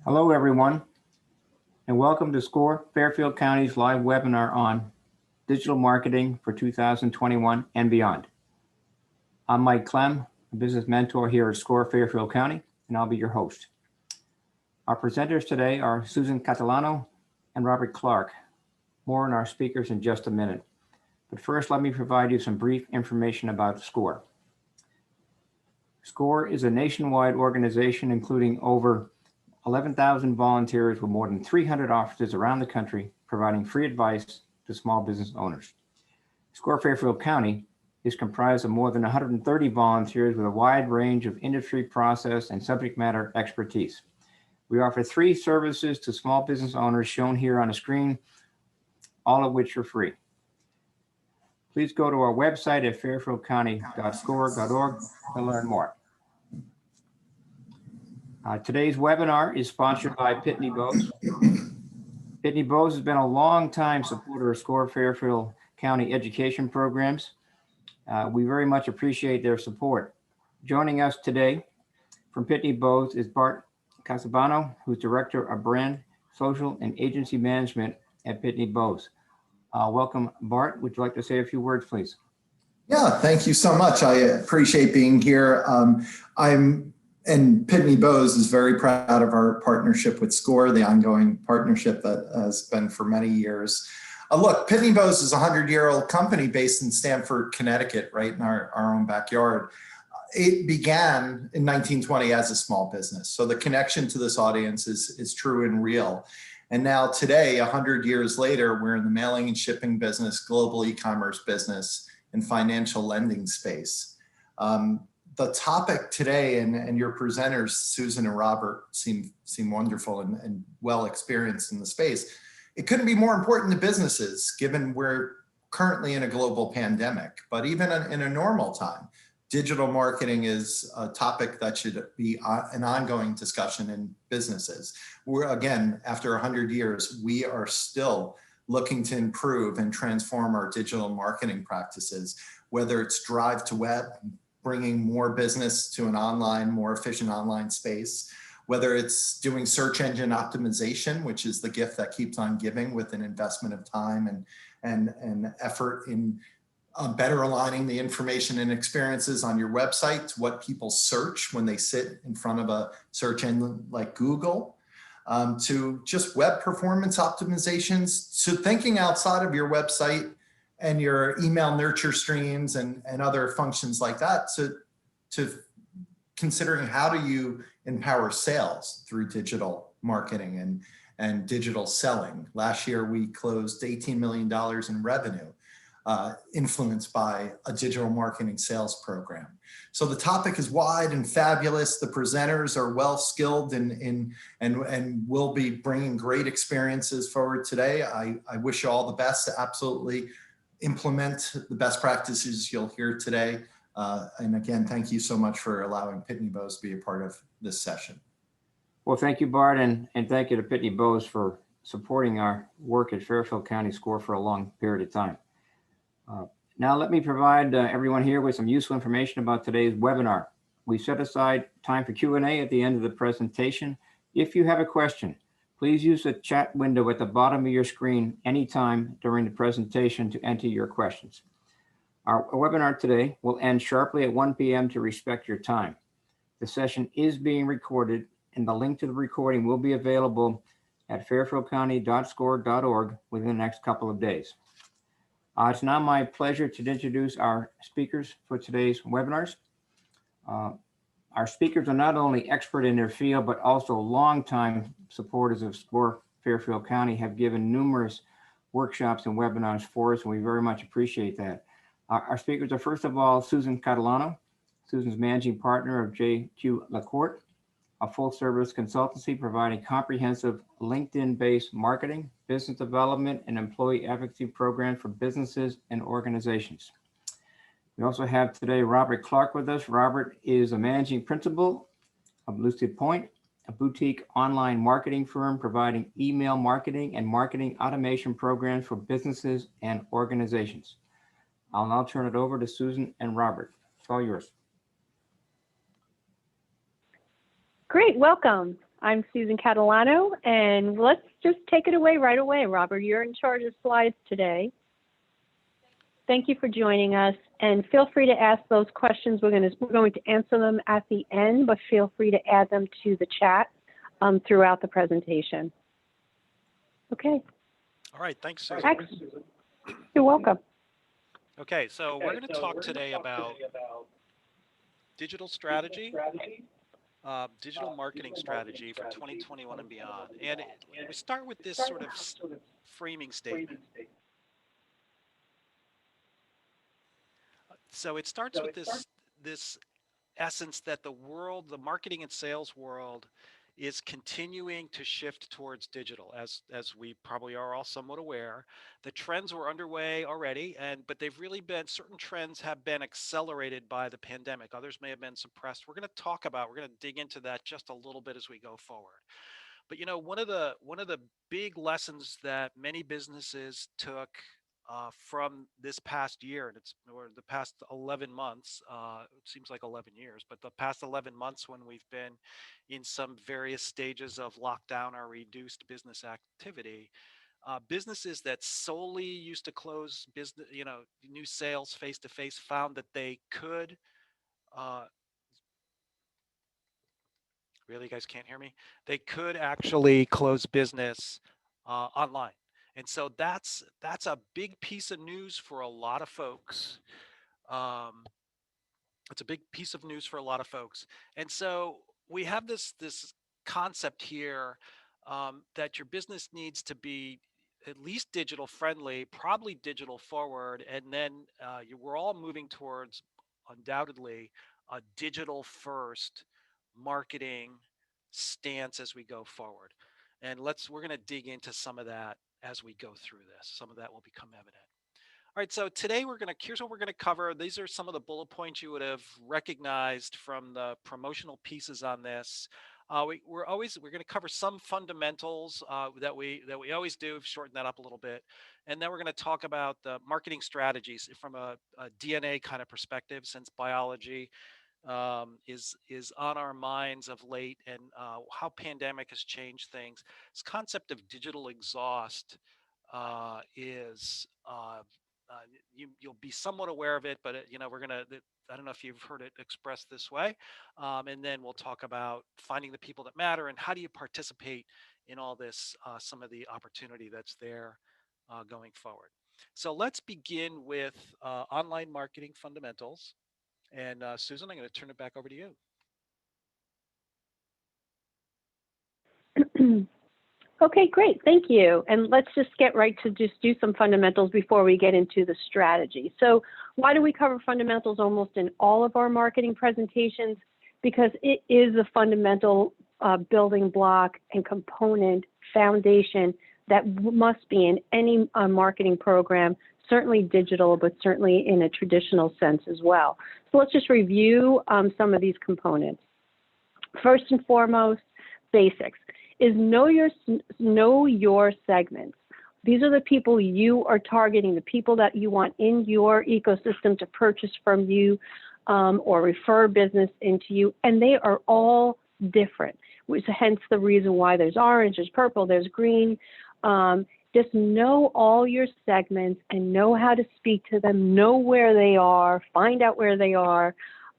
Hello, everyone, and welcome to SCORE Fairfield County's live webinar on digital marketing for 2021 and beyond. I'm Mike Clem, a business mentor here at SCORE Fairfield County, and I'll be your host. Our presenters today are Susan Catalano and Robert Clark. More on our speakers in just a minute. But first, let me provide you some brief information about SCORE. SCORE is a nationwide organization including over 11,000 volunteers with more than 300 offices around the country, providing free advice to small business owners. SCORE Fairfield County is comprised of more than 130 volunteers with a wide range of industry, process, and subject matter expertise. We offer 3 services to small business owners shown here on the screen, all of which are free. Please go to our website at fairfieldcounty.score.org to learn more. Today's webinar is sponsored by Pitney Bowes. Pitney Bowes has been a long-time supporter of SCORE Fairfield County education programs. We very much appreciate their support. Joining us today from Pitney Bowes is Bart Casabano, who's Director of Brand, Social, and Agency Management at Pitney Bowes. Welcome, Bart. Would you like to say a few words, please? Yeah, thank you so much. I appreciate being here. And Pitney Bowes is very proud of our partnership with SCORE, the ongoing partnership that has been for many years. Look, Pitney Bowes is a 100-year-old company based in Stamford, Connecticut, right in our own backyard. It began in 1920 as a small business. So the connection to this audience is true and real. And now today, 100 years later, we're in the mailing and shipping business, global e-commerce business, and financial lending space. The topic today and your presenters, Susan and Robert, seem wonderful and well experienced in the space. It couldn't be more important to businesses given we're currently in a global pandemic, but even in a normal time, digital marketing is a topic that should be an ongoing discussion in businesses. We're, again, after 100 years, we are still looking to improve and transform our digital marketing practices, whether it's drive to web, bringing more business to an online, more efficient online space, whether it's doing search engine optimization, which is the gift that keeps on giving with an investment of time and effort in better aligning the information and experiences on your website to what people search when they sit in front of a search engine like Google, to just web performance optimizations, to thinking outside of your website and your email nurture streams and other functions like that, to considering how do you empower sales through digital marketing and digital selling. Last year, we closed $18 million in revenue, influenced by a digital marketing sales program. So the topic is wide and fabulous. The presenters are well skilled and will be bringing great experiences forward today. I wish you all the best to absolutely implement the best practices you'll hear today. And again, thank you so much for allowing Pitney Bowes to be a part of this session. Well, thank you, Bart, and thank you to Pitney Bowes for supporting our work at Fairfield County SCORE for a long period of time. Now let me provide everyone here with some useful information about today's webinar. We set aside time for Q&A at the end of the presentation. If you have a question, please use the chat window at the bottom of your screen anytime during the presentation to enter your questions. Our webinar today will end sharply at 1 p.m. to respect your time. The session is being recorded, and the link to the recording will be available at fairfieldcounty.score.org within the next couple of days. It's now my pleasure to introduce our speakers for today's webinars. Our speakers are not only expert in their field, but also longtime supporters of SCORE Fairfield County, have given numerous workshops and webinars for us, and we very much appreciate that. Our speakers are, first of all, Susan Catalano. Susan's managing partner of JQLaCorte, a full-service consultancy providing comprehensive LinkedIn-based marketing, business development, and employee advocacy programs for businesses and organizations. We also have today Robert Clark with us. Robert is a managing principal of Lucid Point, a boutique online marketing firm providing email marketing and marketing automation programs for businesses and organizations. I'll now turn it over to Susan and Robert. It's all yours. Great, welcome. I'm Susan Catalano, and let's just take it away right away, Robert. You're in charge of slides today. Thank you for joining us, and feel free to ask those questions. We're going to answer them at the end, but feel free to add them to the chat throughout the presentation. Okay. All right, thanks, Susan. Excellent. You're welcome. Okay, so we're going to talk today about digital strategy, digital marketing strategy for 2021 and beyond. And we start with this sort of framing statement. So it starts with this essence that the marketing and sales world is continuing to shift towards digital, as we probably are all somewhat aware. The trends were underway already, but they've really been, certain trends have been accelerated by the pandemic. Others may have been suppressed. We're going to dig into that just a little bit as we go forward. But one of the big lessons that many businesses took from this past year, or the past 11 months, it seems like 11 years, but the past 11 months when we've been in some various stages of lockdown or reduced business activity, businesses that solely used to close business, new sales face to face, found that they could. Really, you guys can't hear me? They could actually close business online. And so that's a big piece of news for a lot of folks. It's a big piece of news for a lot of folks. And so we have this concept here that your business needs to be at least digital friendly, probably digital forward, and then we're all moving towards, undoubtedly, a digital first marketing stance as we go forward. And we're going to dig into some of that as we go through this. Some of that will become evident. All right, so today here's what we're going to cover. These are some of the bullet points you would have recognized from the promotional pieces on this. We're going to cover some fundamentals that we always do. Shorten that up a little bit, and then we're going to talk about the marketing strategies from a DNA kind of perspective, since biology is on our minds of late, and how pandemic has changed things. This concept of digital exhaust is you'll be somewhat aware of it, but I don't know if you've heard it expressed this way. And then we'll talk about finding the people that matter and how do you participate in all this, some of the opportunity that's there going forward. So let's begin with online marketing fundamentals. And Susan, I'm going to turn it back over to you. Okay, great. Thank you. And let's just get right to just do some fundamentals before we get into the strategy. So why do we cover fundamentals almost in all of our marketing presentations? Because it is a fundamental building block and component foundation that must be in any marketing program, certainly digital, but certainly in a traditional sense as well. So let's just review some of these components. First and foremost, basics is know your segments. These are the people you are targeting, the people that you want in your ecosystem to purchase from you or refer business into you, and they are all different, which hence the reason why there's orange, there's purple, there's green. Just know all your segments and know how to speak to them, know where they are, find out where they are,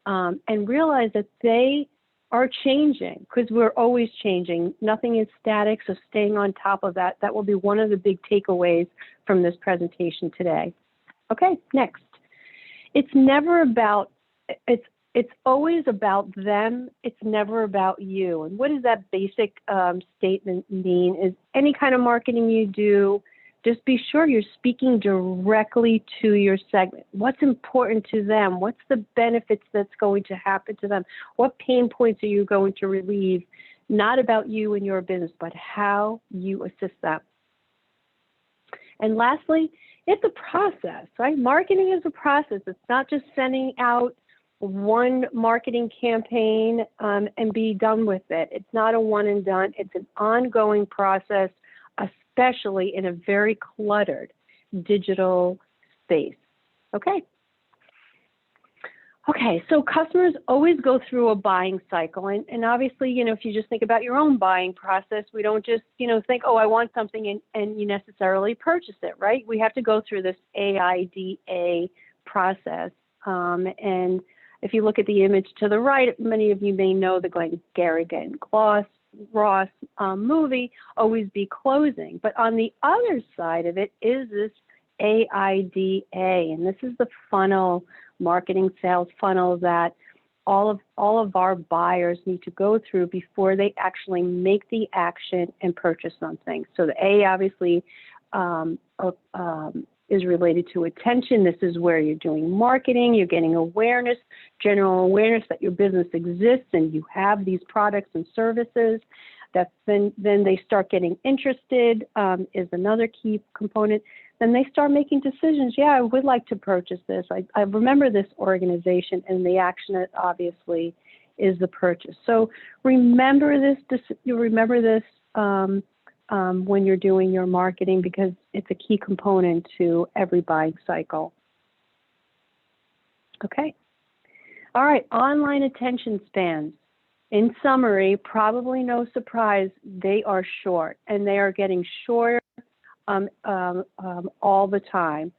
and realize that they are changing, because we're always changing. Nothing is static, so staying on top of that. That will be one of the big takeaways from this presentation today. Okay, next. It's never about, it's always about them. It's never about you. And what does that basic statement mean? Is any kind of marketing you do, just be sure you're speaking directly to your segment. What's important to them? What's the benefits that's going to happen to them? What pain points are you going to relieve? Not about you and your business, but how you assist them. And lastly, it's a process, right? Marketing is a process. It's not just sending out one marketing campaign and be done with it. It's not a one and done. It's an ongoing process, especially in a very cluttered digital space. Okay. Okay, so customers always go through a buying cycle. And obviously, if you just think about your own buying process, we don't just, think, oh, I want something and you necessarily purchase it, right? We have to go through this AIDA process. And if you look at the image to the right, many of you may know the Glengarry Glen Ross movie, Always Be Closing. But on the other side of it is this AIDA, and this is the funnel, marketing sales funnel that all of our buyers need to go through before they actually make the action and purchase something. So the A obviously is related to attention. This is where you're doing marketing, you're getting awareness, general awareness that your business exists and you have these products and services. That's then they start getting interested, is another key component. Then they start making decisions. Yeah, I would like to purchase this. I remember this organization, and the action obviously is the purchase. So remember this. You remember this when you're doing your marketing, because it's a key component to every buying cycle. Okay. All right. Online attention spans. In summary, probably no surprise, they are short, and they are getting shorter all the time.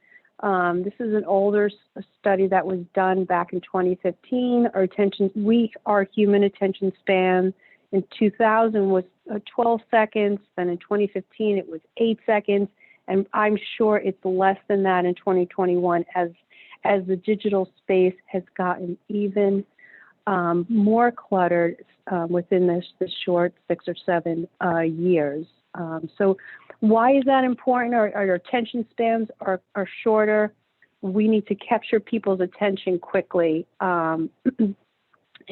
This is an older study that was done back in 2015. Our human attention span in 2000 was 12 seconds. Then in 2015, it was 8 seconds. And I'm sure it's less than that in 2021 as the digital space has gotten even more cluttered within this short 6 or 7 years. So why is that important? Our attention spans are shorter. We need to capture people's attention quickly and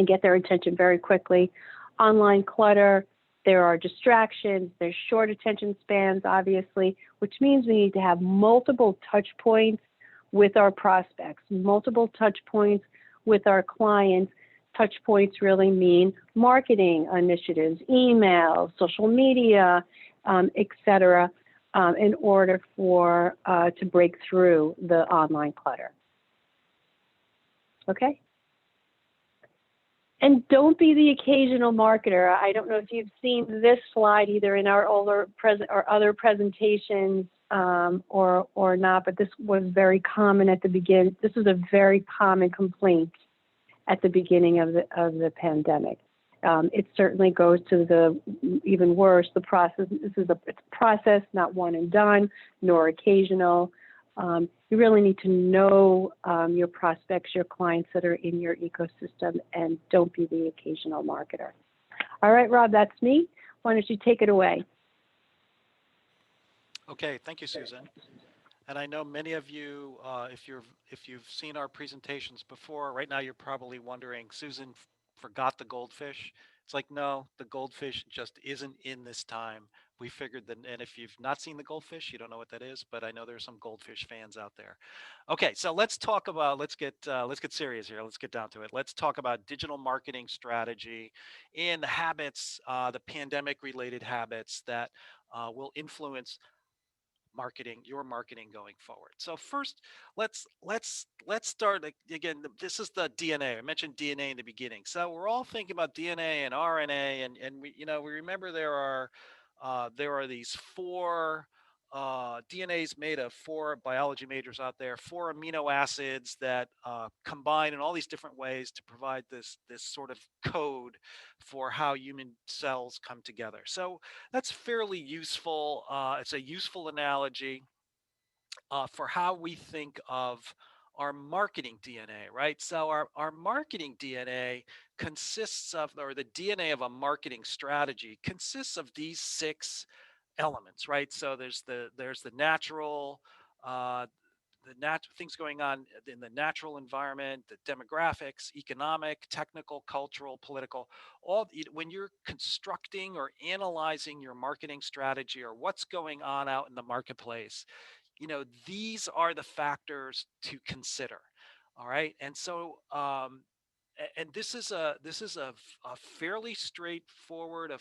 get their attention very quickly. Online clutter, there are distractions, there's short attention spans, obviously, which means we need to have multiple touch points with our prospects, multiple touch points with our clients. Touch points really mean marketing initiatives, email, social media, etc., in order to break through the online clutter. Okay? And don't be the occasional marketer. I don't know if you've seen this slide either in our older or other presentations or not, but this was very common at the beginning. This was a very common complaint at the beginning of the pandemic. It certainly goes to the even worse, the process. It's a process, not one and done, nor occasional. You really need to know your prospects, your clients that are in your ecosystem, and don't be the occasional marketer. All right, Rob, that's me. Why don't you take it away? Okay, thank you, Susan. And I know many of you, if you've seen our presentations before, right now you're probably wondering, Susan forgot the goldfish. It's like, no, the goldfish just isn't in this time. We figured that, and if you've not seen the goldfish, you don't know what that is, but I know there's some goldfish fans out there. Okay, so let's get serious here. Let's get down to it. Let's talk about digital marketing strategy and the habits, the pandemic related habits that will influence your marketing going forward. So first, let's start again. This is the DNA. I mentioned DNA in the beginning. So we're all thinking about DNA and RNA, and we remember there are these four DNA is made of four biology majors out there, four amino acids that combine in all these different ways to provide this sort of code for how human cells come together. So that's fairly useful. It's a useful analogy for how we think of our marketing DNA, right? So our marketing DNA consists of, or the DNA of a marketing strategy consists of these 6 elements, right? So there's the natural, things going on in the natural environment, the demographics, economic, technical, cultural, political. When you're constructing or analyzing your marketing strategy or what's going on out in the marketplace, these are the factors to consider. All right, and so And this is a fairly straightforward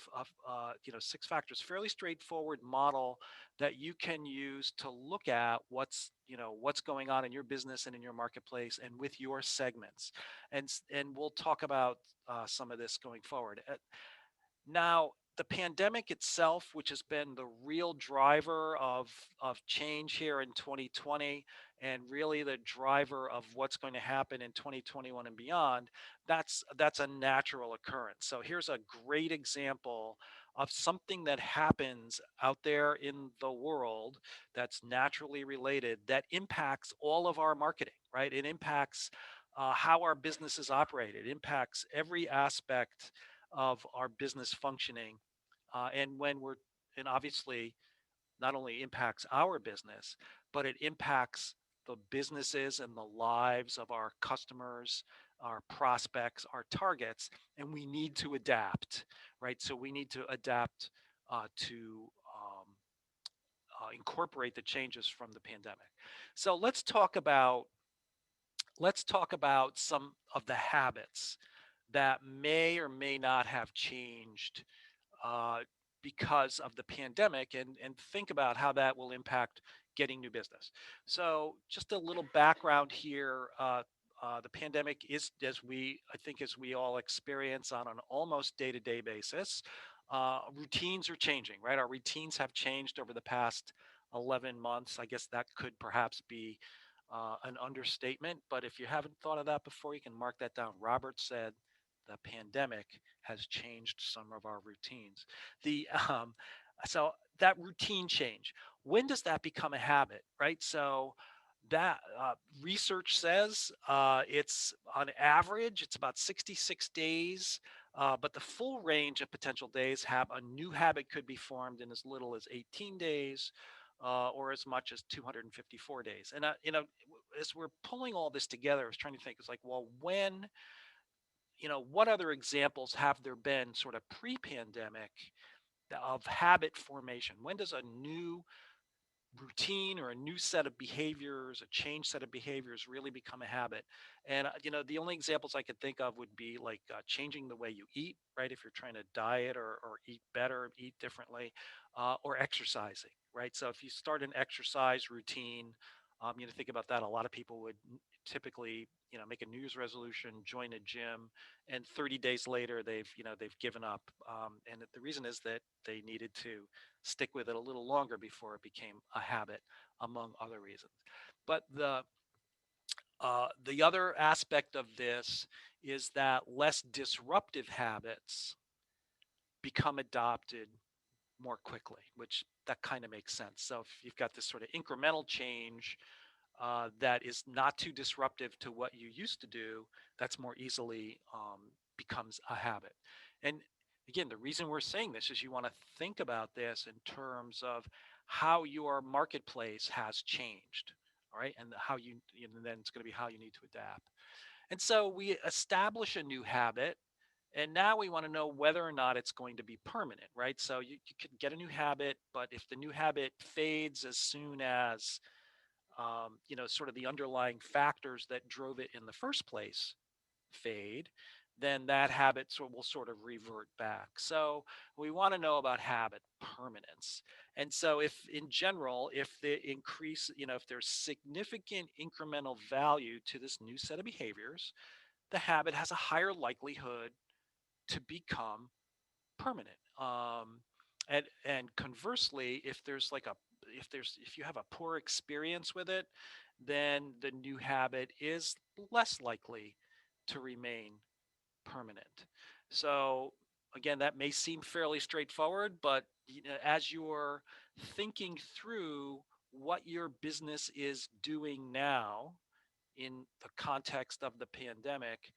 you know, 6 factors, fairly straightforward model that you can use to look at what's, you know, what's going on in your business and in your marketplace and with your segments. And we'll talk about some of this going forward. Now, the pandemic itself, which has been the real driver of change here in 2020, and really the driver of what's going to happen in 2021 and beyond, that's a natural occurrence. So here's a great example of something that happens out there in the world that's naturally related that impacts all of our marketing, right? It impacts how our businesses operate. It impacts every aspect of our business functioning. And when we're, and obviously not only impacts our business, but it impacts the businesses and the lives of our customers, our prospects, our targets, and we need to adapt, right? So we need to adapt to incorporate the changes from the pandemic. So let's talk about some of the habits that may or may not have changed uh, because of the pandemic, and think about how that will impact getting new business. So just a little background here. The pandemic is, I think, as we all experience on an almost day-to-day basis, routines are changing, right? Our routines have changed over the past 11 months. I guess that could perhaps be an understatement, but if you haven't thought of that before, you can mark that down. Robert said the pandemic has changed some of our routines. The so that routine change, when does that become a habit, right? So that research says it's on average it's about 66 days, but the full range of potential days have a new habit could be formed in as little as 18 days. Or as much as 254 days. And you know, as we're pulling all this together, I was trying to think. It's like, well, when, you know, what other examples have there been sort of pre-pandemic of habit formation? When does a new routine or a new set of behaviors, a changed set of behaviors really become a habit? And, you know, the only examples I could think of would be like changing the way you eat, right? If you're trying to diet or eat better, eat differently, or exercising, right? So if you start an exercise routine, you know, think about that. A lot of people would typically, you know, make a New Year's resolution, join a gym, and 30 days later, they've given up. And the reason is that they needed to stick with it a little longer before it became a habit, among other reasons. But the other aspect of this is that less disruptive habits become adopted more quickly, which that kind of makes sense. So if you've got this sort of incremental change that is not too disruptive to what you used to do, that's more easily becomes a habit. And again, the reason we're saying this is you want to think about this in terms of how your marketplace has changed, all right? And how and then it's going to be how you need to adapt. And so we establish a new habit, and now we want to know whether or not it's going to be permanent, right? So you can get a new habit, but if the new habit fades as soon as you know, sort of the underlying factors that drove it in the first place fade, then that habit will sort of revert back. So we want to know about habit permanence. And so if in general, if the increase, you know, if there's significant incremental value to this new set of behaviors, the habit has a higher likelihood to become permanent. And conversely, if there's like a if you have a poor experience with it, then the new habit is less likely to remain permanent. So again, that may seem fairly straightforward, but you know, as you're thinking through what your business is doing now in the context of the pandemic,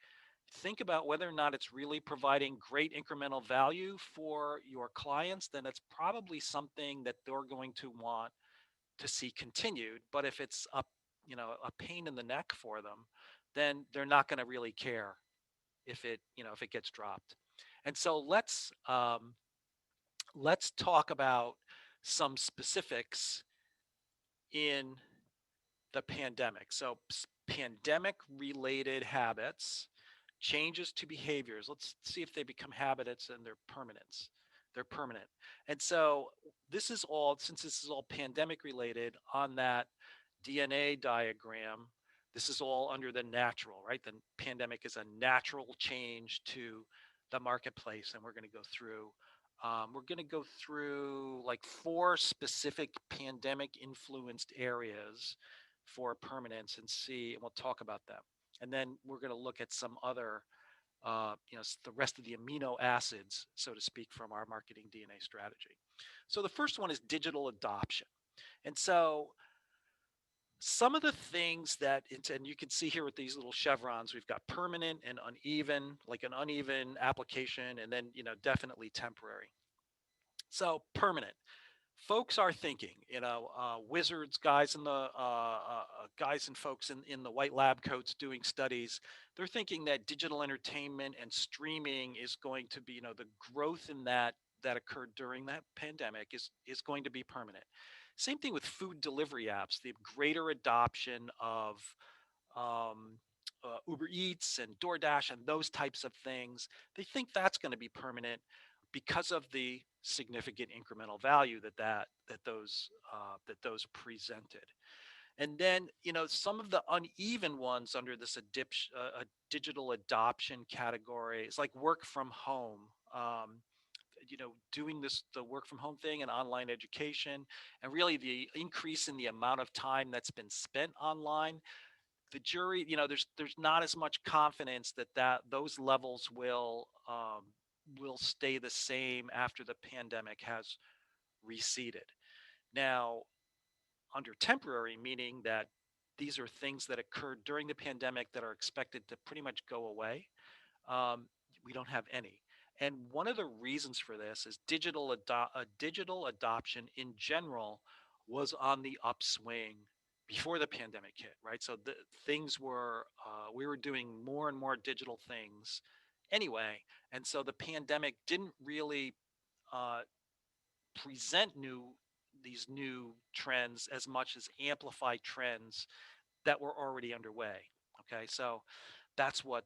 think about whether or not it's really providing great incremental value for your clients, then it's probably something that they're going to want to see continued. But if it's a, you know, a pain in the neck for them, then they're not going to really care if it, you know, if it gets dropped. And so let's talk about some specifics in the pandemic. So pandemic related habits changes to behaviors. Let's see if they become habits and they're permanence. They're permanent. And so this is all, since this is all pandemic related on that DNA diagram, this is all under the natural, right? The pandemic is a natural change to the marketplace. And we're going to go through like 4 specific pandemic influenced areas for permanence and see, and we'll talk about them. And then we're going to look at some other, the rest of the amino acids, so to speak, from our marketing DNA strategy. So the first one is digital adoption. And so some of the things that, and you can see here with these little chevrons, we've got permanent and uneven, like an uneven application, and then, definitely temporary. So permanent. Folks are thinking, wizards, guys in the guys and folks in the white lab coats doing studies. They're thinking that digital entertainment and streaming is going to be, the growth in that occurred during that pandemic is going to be permanent. Same thing with food delivery apps. The greater adoption of um, Uber Eats and DoorDash and those types of things. They think that's going to be permanent because of the significant incremental value that those presented. And then, some of the uneven ones under this digital adoption category is like work from home. Doing the work from home thing and online education, and really the increase in the amount of time that's been spent online. The jury, there's not as much confidence that those levels will stay the same after the pandemic has receded. Now, under temporary, meaning that these are things that occurred during the pandemic that are expected to pretty much go away. Um, we don't have any. And one of the reasons for this is digital adoption in general was on the upswing before the pandemic hit, right? So we were doing more and more digital things anyway. And so the pandemic didn't really uh, present these new trends as much as amplify trends that were already underway. Okay, so that's what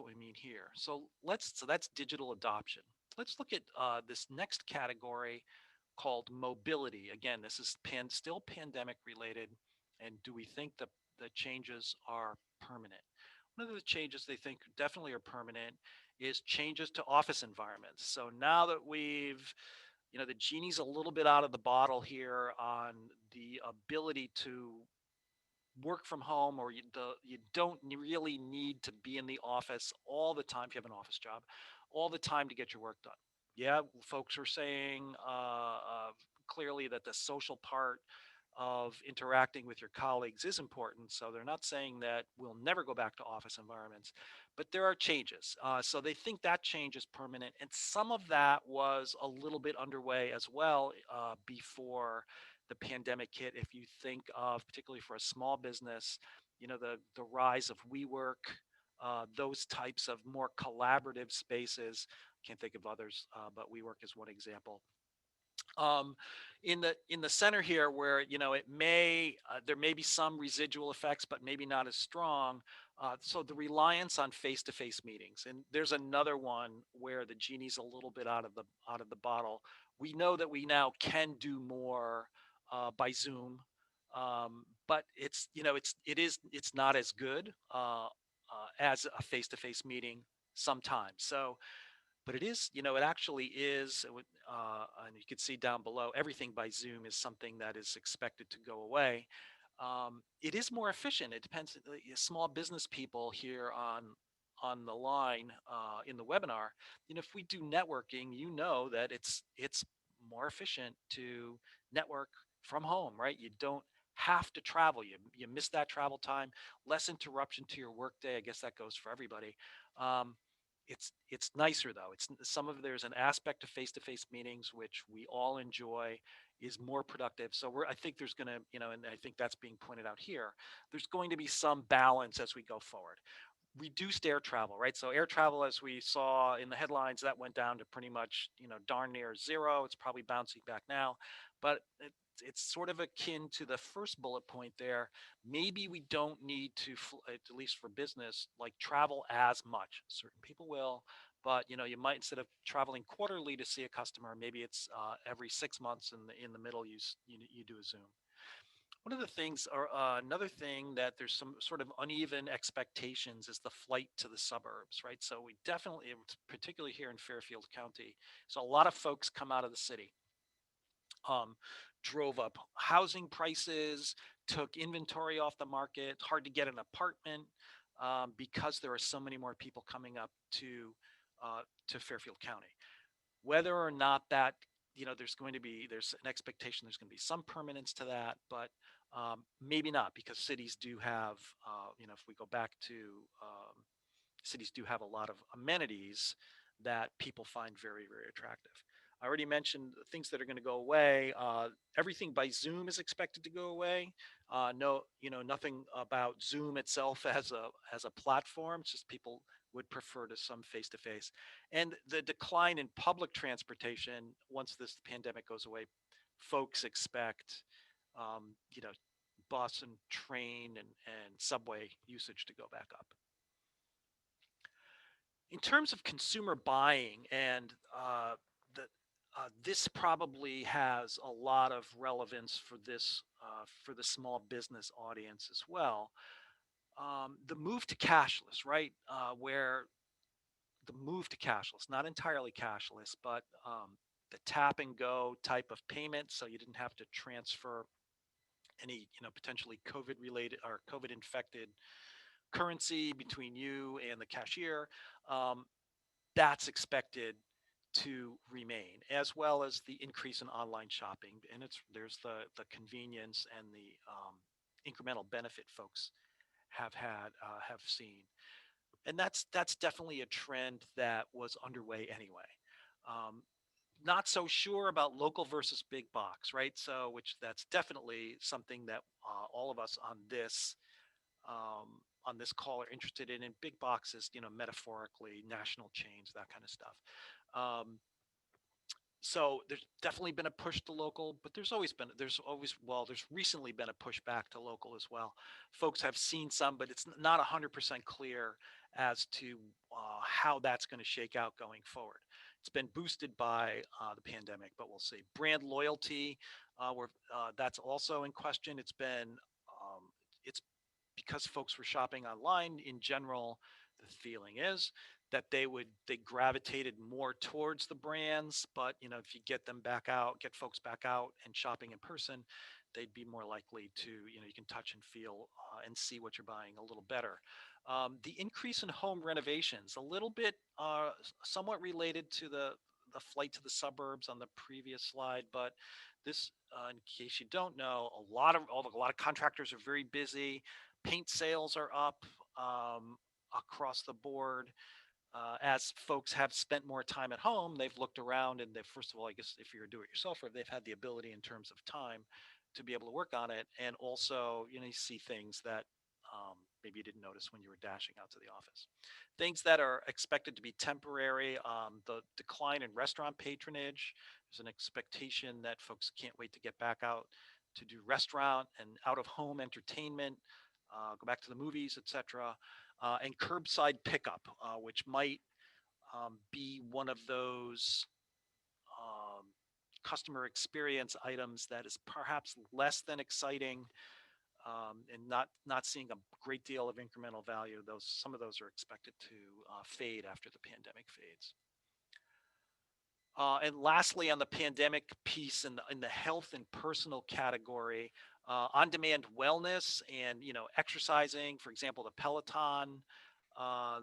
we mean here. So that's digital adoption. Let's look at this next category called mobility. Again, this is still pandemic related, and do we think the changes are permanent? One of the changes they think definitely are permanent is changes to office environments. So now that the genie's a little bit out of the bottle here on the ability to work from home, or you don't really need to be in the office all the time if you have an office job, all the time to get your work done. Yeah, folks are saying clearly that the social part of interacting with your colleagues is important. So they're not saying that we'll never go back to office environments, but there are changes. So they think that change is permanent. And some of that was a little bit underway as well before the pandemic hit. If you think of, particularly for a small business, the rise of WeWork, those types of more collaborative spaces. Can't think of others, but WeWork is one example. um, in the center here, where it may there may be some residual effects, but maybe not as strong. So the reliance on face-to-face meetings, and there's another one where the genie's a little bit out of the bottle. We know that we now can do more by Zoom, but it's not as good as a face-to-face meeting sometimes. So but it actually is, and you can see down below, everything by Zoom is something that is expected to go away. It is more efficient. It depends. Small business people here on the line in the webinar, if we do networking, that it's more efficient to network from home, right? You don't have to travel. You miss that travel time, less interruption to your workday. I guess that goes for everybody. Um, it's nicer though. There's an aspect of face-to-face meetings which we all enjoy, is more productive. So I think there's going to, and I think that's being pointed out here. There's going to be some balance as we go forward. Reduced air travel, right? So air travel, as we saw in the headlines, that went down to pretty much, darn near zero. It's probably bouncing back now, but it's sort of akin to the first bullet point there. Maybe we don't need to, at least for business, like travel as much. Certain people will, but you might, instead of traveling quarterly to see a customer, maybe it's every 6 months. In the middle, you do a Zoom. One of the things, or another thing, that there's some sort of uneven expectations is the flight to the suburbs, right? So we definitely, particularly here in Fairfield County, so a lot of folks come out of the city, um, drove up housing prices, took inventory off the market. Hard to get an apartment because there are so many more people coming up to Fairfield County. Whether or not that, there's an expectation there's going to be some permanence to that, but maybe not, because cities do have, if we go back to, cities do have a lot of amenities that people find very, very attractive. I already mentioned things that are going to go away. Everything by Zoom is expected to go away. No, nothing about Zoom itself as a platform. It's just people would prefer to some face to face. And the decline in public transportation once this pandemic goes away, folks expect, um, you know, bus and train and subway usage to go back up. In terms of consumer buying, and the this probably has a lot of relevance for this, for the small business audience as well. The move to cashless, right? Where the move to cashless, not entirely cashless, but the tap and go type of payment, so you didn't have to transfer any, potentially COVID related or COVID infected currency between you and the cashier. Um, that's expected to remain, as well as the increase in online shopping. And there's the convenience and the incremental benefit folks have seen, and that's definitely a trend that was underway anyway. Um, Not so sure about local versus big box, right? So, which that's definitely something that all of us on this call are interested in. And big boxes, metaphorically, national chains, that kind of stuff. Um, so there's definitely been a push to local, but there's recently been a push back to local as well. Folks have seen some, but it's not 100% clear as to how that's going to shake out going forward. It's been boosted by the pandemic, but we'll see. Brand loyalty, where that's also in question. It's because folks were shopping online in general. The feeling is that they gravitated more towards the brands, but if you get folks back out and shopping in person, they'd be more likely to, you can touch and feel and see what you're buying a little better. The increase in home renovations, a little bit, somewhat related to the flight to the suburbs on the previous slide, but this, in case you don't know, a lot of contractors are very busy. Paint sales are up across the board. As folks have spent more time at home, they've looked around, and they've, first of all, I guess if you're a do-it-yourselfer, they've had the ability in terms of time to be able to work on it. And also, you see things that maybe you didn't notice when you were dashing out to the office. Things that are expected to be temporary, the decline in restaurant patronage. There's an expectation that folks can't wait to get back out to do restaurant and out-of-home entertainment, go back to the movies, etc. And curbside pickup, which might be one of those customer experience items that is perhaps less than exciting, and not seeing a great deal of incremental value. Some of those are expected to fade after the pandemic fades. And lastly, on the pandemic piece, in the health and personal category, on-demand wellness and exercising, for example, the Peloton,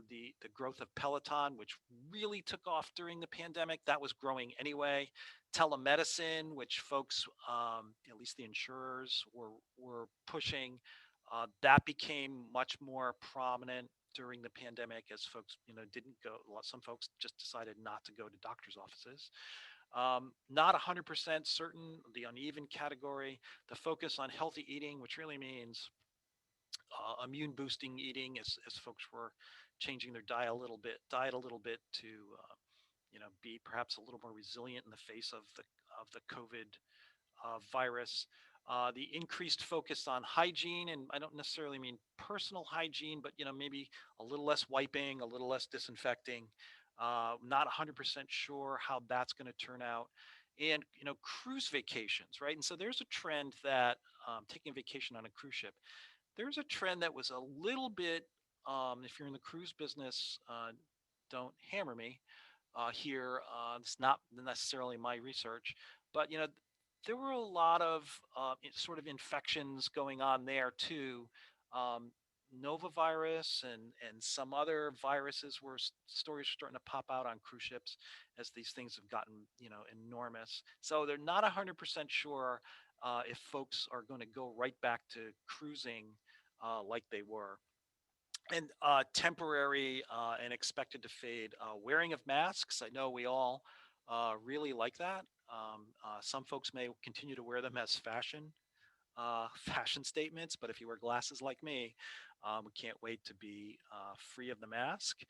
the growth of Peloton, which really took off during the pandemic, that was growing anyway. Telemedicine, which folks, at least the insurers, were pushing, that became much more prominent during the pandemic as folks, didn't go. Some folks just decided not to go to doctors' offices. Not 100% certain, the uneven category, the focus on healthy eating, which really means immune boosting eating, as folks were changing their diet a little bit to be perhaps a little more resilient in the face of the COVID virus. The increased focus on hygiene, and I don't necessarily mean personal hygiene, but maybe a little less wiping, a little less disinfecting. Not 100% sure how that's going to turn out. And cruise vacations, right? And so there's a trend that taking a vacation on a cruise ship. There's a trend that was a little bit, if you're in the cruise business, don't hammer me here. It's not necessarily my research, but there were a lot of sort of infections going on there too. Um, Nova virus and some other viruses were stories starting to pop out on cruise ships as these things have gotten enormous. So they're not 100% sure if folks are going to go right back to cruising like they were. And temporary and expected to fade wearing of masks. I know we all really like that. Some folks may continue to wear them as fashion statements, but if you wear glasses like me, we can't wait to be free of the mask.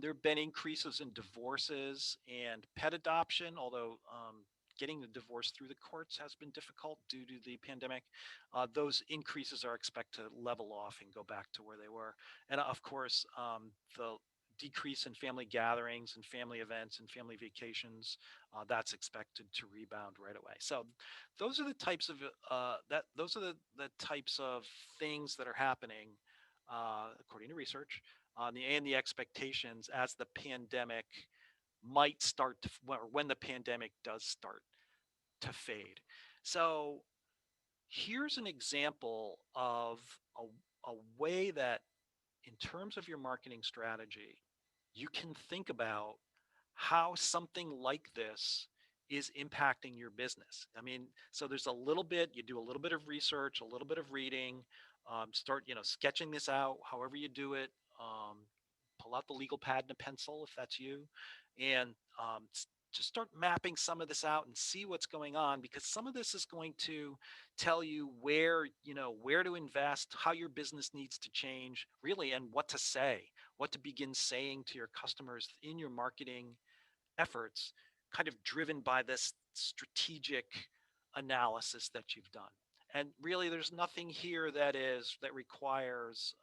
There have been increases in divorces and pet adoption, although getting the divorce through the courts has been difficult due to the pandemic. Those increases are expected to level off and go back to where they were. And of course, the decrease in family gatherings and family events and family vacations, that's expected to rebound right away. So those are the types of those are the types of things that are happening according to research and the expectations as the pandemic might start to, or when the pandemic does start to fade. So here's an example of a way that in terms of your marketing strategy, you can think about how something like this is impacting your business. I mean, so there's a little bit, you do a little bit of research, a little bit of reading, start, sketching this out, however you do it. Pull out the legal pad and a pencil if that's you, and just start mapping some of this out and see what's going on, because some of this is going to tell you where to invest, how your business needs to change, really, and what to say, what to begin saying to your customers in your marketing efforts, kind of driven by this strategic analysis that you've done. And really, there's nothing here that requires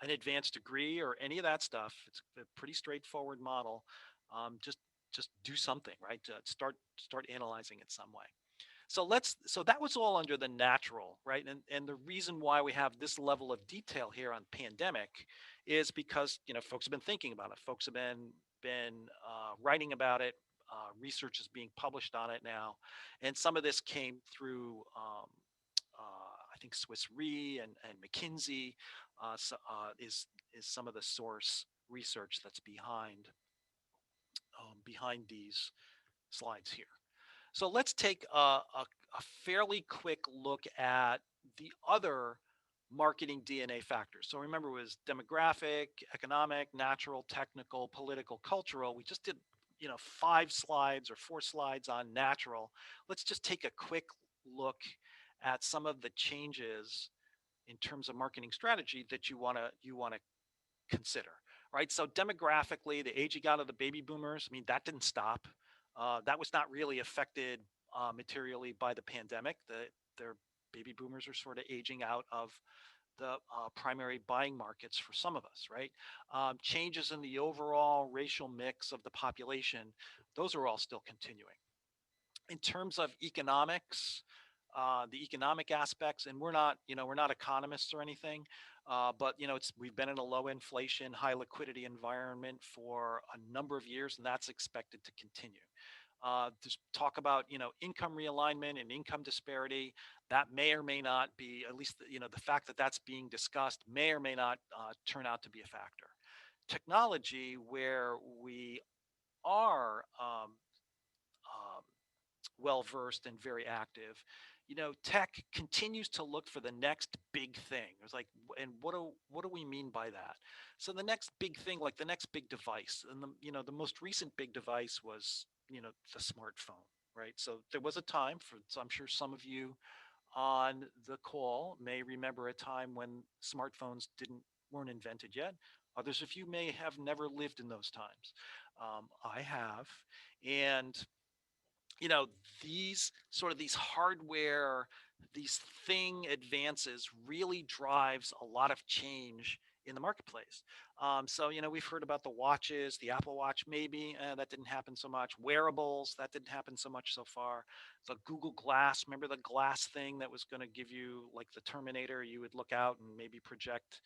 an advanced degree or any of that stuff. It's a pretty straightforward model. Just do something, right? Start analyzing it some way. So that was all under the natural, right? And the reason why we have this level of detail here on pandemic is because folks have been thinking about it. Folks have been writing about it. Research is being published on it now, and some of this came through I think Swiss Re and McKinsey is some of the source research that's behind these slides here. So let's take a fairly quick look at the other marketing DNA factors. So remember, it was demographic, economic, natural, technical, political, cultural. We just did 5 slides or 4 slides on natural. Let's just take a quick look at some of the changes in terms of marketing strategy that you want to consider, right? So demographically, the aging out of the baby boomers, I mean, that didn't stop. That was not really affected materially by the pandemic. Their baby boomers are sort of aging out of the primary buying markets for some of us, right? Changes in the overall racial mix of the population, those are all still continuing. In terms of economics, the economic aspects, and we're not economists or anything, but we've been in a low inflation, high liquidity environment for a number of years, and that's expected to continue. Just talk about income realignment and income disparity. That may or may not be, at least the fact that that's being discussed may or may not turn out to be a factor. Technology, where we are well versed and very active, tech continues to look for the next big thing. It's like, and what do we mean by that? So the next big thing, like the next big device, and the most recent big device was the smartphone, right? So there was a time so I'm sure some of you on the call may remember a time when smartphones weren't invented yet. Others of you may have never lived in those times. I have, and you know, these hardware, these thing advances really drives a lot of change in the marketplace. So, you know, we've heard about the watches, the Apple Watch, maybe that didn't happen so much. Wearables, that didn't happen so much so far. The Google Glass, remember the glass thing that was going to give you like the Terminator? You would look out and maybe project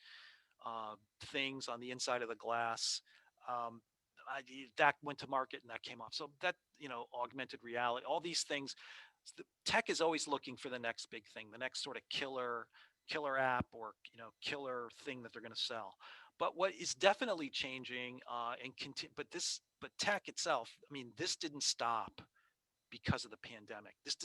uh, things on the inside of the glass. Um, that went to market and that came off. So that, you know, augmented reality, all these things, the tech is always looking for the next big thing, the next sort of killer app or, you know, killer thing that they're going to sell. But what is definitely changing and continue, but tech itself, I mean, this didn't stop because of the pandemic. This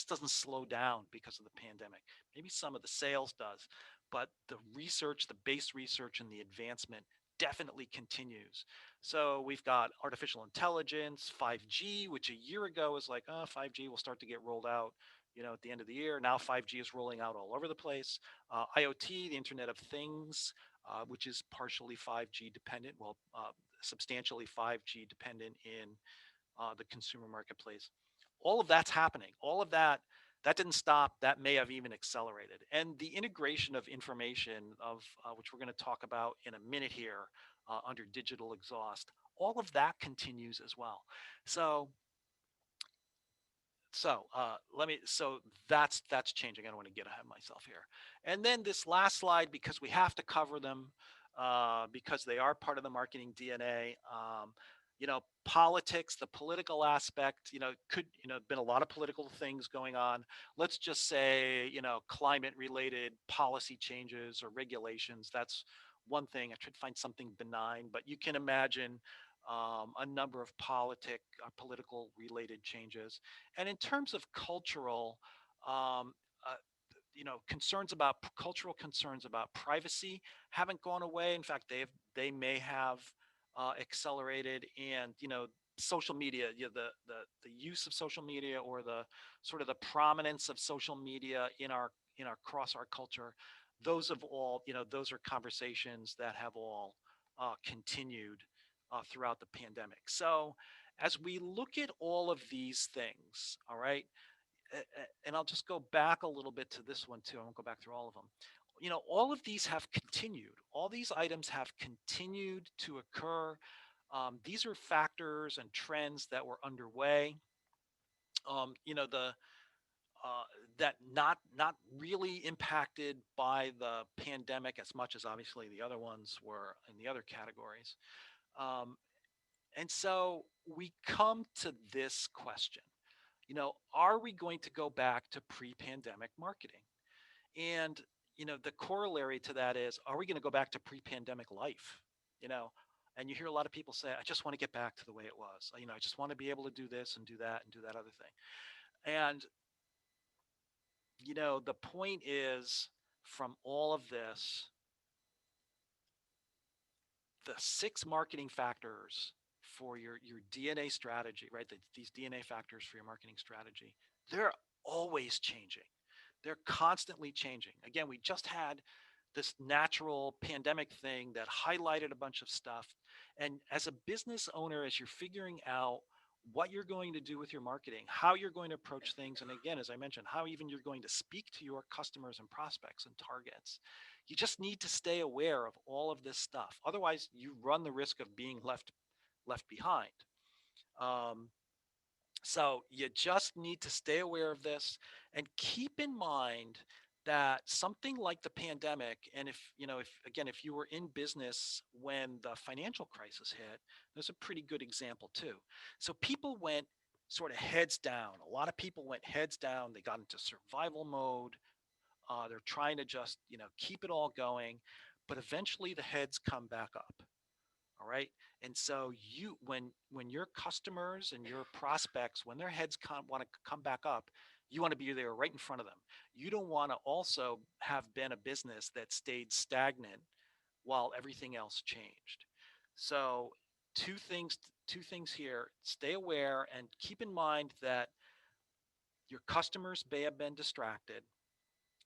doesn't slow down because of the pandemic. Maybe some of the sales does, but the research, the base research and the advancement definitely continues. So we've got artificial intelligence, 5G, which a year ago was like, oh, 5G will start to get rolled out, you know, at the end of the year. Now 5G is rolling out all over the place. IoT, the Internet of Things, which is partially 5G dependent, well, substantially 5G dependent in the consumer marketplace. All of that's happening. All of that didn't stop. That may have even accelerated. And the integration of information, of which we're going to talk about in a minute here, under digital exhaust, all of that continues as well. So so that's changing. I don't want to get ahead of myself here. And then this last slide, because we have to cover them, because they are part of the marketing DNA. You know, politics, the political aspect, you know, could, you know, been a lot of political things going on. Let's just say, you know, climate related policy changes or regulations. That's one thing. I tried to find something benign, but you can imagine a number of political related changes. And in terms of cultural, um, uh, you know, cultural concerns about privacy haven't gone away. In fact, they may have accelerated. And, you know, social media, you know, the use of social media, or the sort of the prominence of social media in our across our culture, those have all, you know, those are conversations that have all continued throughout the pandemic. So as we look at all of these things, all right, and I'll just go back a little bit to this one too. I won't go back through all of them. You know, all of these have continued. All these items have continued to occur. These are factors and trends that were underway. You know, the that not really impacted by the pandemic as much as obviously the other ones were in the other categories. Um, and so we come to this question. You know, are we going to go back to pre-pandemic marketing? And, you know, the corollary to that is, are we going to go back to pre-pandemic life? You know, and you hear a lot of people say, I just want to get back to the way it was. You know, I just want to be able to do this and do that and do that other thing. And, you know, the point is, from all of this, the 6 marketing factors for your DNA strategy, right? These DNA factors for your marketing strategy, they're always changing. They're constantly changing. Again, we just had this natural pandemic thing that highlighted a bunch of stuff. And as a business owner, as you're figuring out what you're going to do with your marketing, how you're going to approach things, and again, as I mentioned, how even you're going to speak to your customers and prospects and targets, you just need to stay aware of all of this stuff. Otherwise, you run the risk of being left behind. Um, so you just need to stay aware of this and keep in mind that something like the pandemic, and if, you know, if again, if you were in business when the financial crisis hit, there's a pretty good example too. So people went sort of heads down. A lot of people went heads down. They got into survival mode. They're trying to just, you know, keep it all going, but eventually the heads come back up. All right. And so when your customers and your prospects, when their heads want to come back up, you want to be there right in front of them. You don't want to also have been a business that stayed stagnant while everything else changed. So two things, two things here: stay aware and keep in mind that your customers may have been distracted,